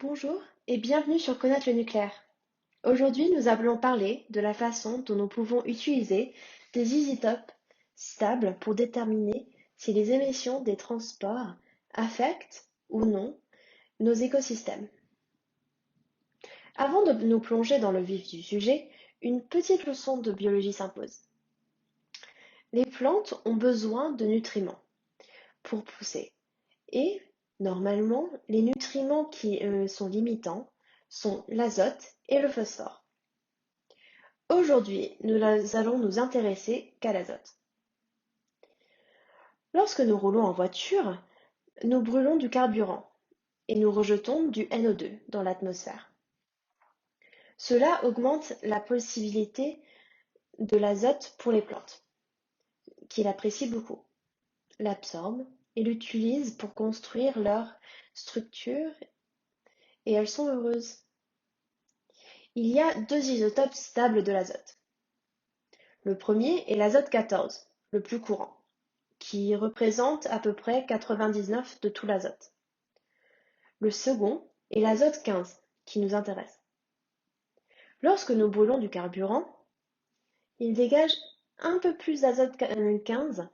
Bonjour et bienvenue sur Connaître le nucléaire. Aujourd'hui, nous allons parler de la façon dont nous pouvons utiliser des isotopes stables pour déterminer si les émissions des transports affectent ou non nos écosystèmes. Avant de nous plonger dans le vif du sujet, une petite leçon de biologie s'impose. Les plantes ont besoin de nutriments pour pousser et normalement, les nutriments qui sont limitants sont l'azote et le phosphore. Aujourd'hui, nous allons nous intéresser qu'à l'azote. Lorsque nous roulons en voiture, nous brûlons du carburant et nous rejetons du NO2 dans l'atmosphère. Cela augmente la possibilité de l'azote pour les plantes, qui l'apprécient beaucoup, l'absorbent et l'utilisent pour construire leur structure et elles sont heureuses. Il y a deux isotopes stables de l'azote. Le premier est l'azote 14, le plus courant, qui représente à peu près 99 de tout l'azote. Le second est l'azote 15, qui nous intéresse. Lorsque nous brûlons du carburant, il dégage un peu plus d'azote 15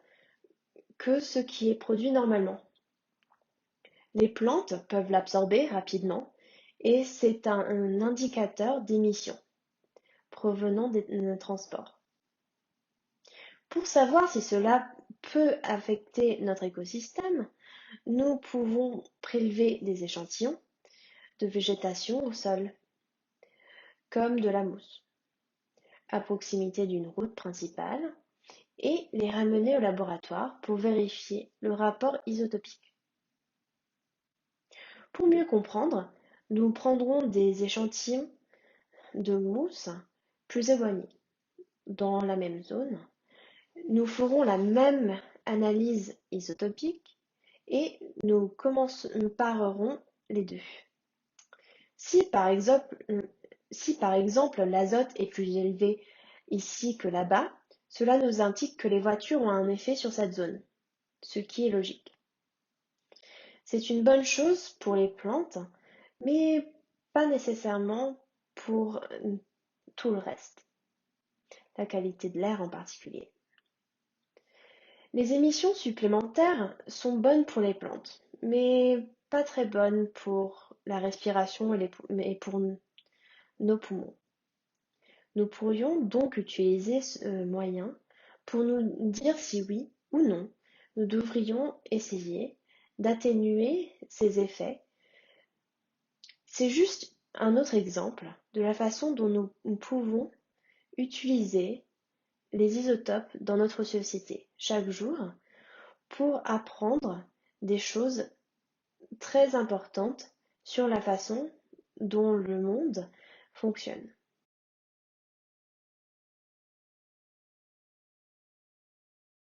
que ce qui est produit normalement. Les plantes peuvent l'absorber rapidement et c'est un indicateur d'émissions provenant des transports. Pour savoir si cela peut affecter notre écosystème, nous pouvons prélever des échantillons de végétation au sol, comme de la mousse, à proximité d'une route principale, et les ramener au laboratoire pour vérifier le rapport isotopique. Pour mieux comprendre, nous prendrons des échantillons de mousse plus éloignés. Dans la même zone, nous ferons la même analyse isotopique et nous comparerons les deux. Si par exemple l'azote est plus élevé ici que là-bas, cela nous indique que les voitures ont un effet sur cette zone, ce qui est logique. C'est une bonne chose pour les plantes, mais pas nécessairement pour tout le reste, la qualité de l'air en particulier. Les émissions supplémentaires sont bonnes pour les plantes, mais pas très bonnes pour la respiration et pour nos poumons. Nous pourrions donc utiliser ce moyen pour nous dire si oui ou non nous devrions essayer d'atténuer ces effets. C'est juste un autre exemple de la façon dont nous pouvons utiliser les isotopes dans notre société chaque jour pour apprendre des choses très importantes sur la façon dont le monde fonctionne.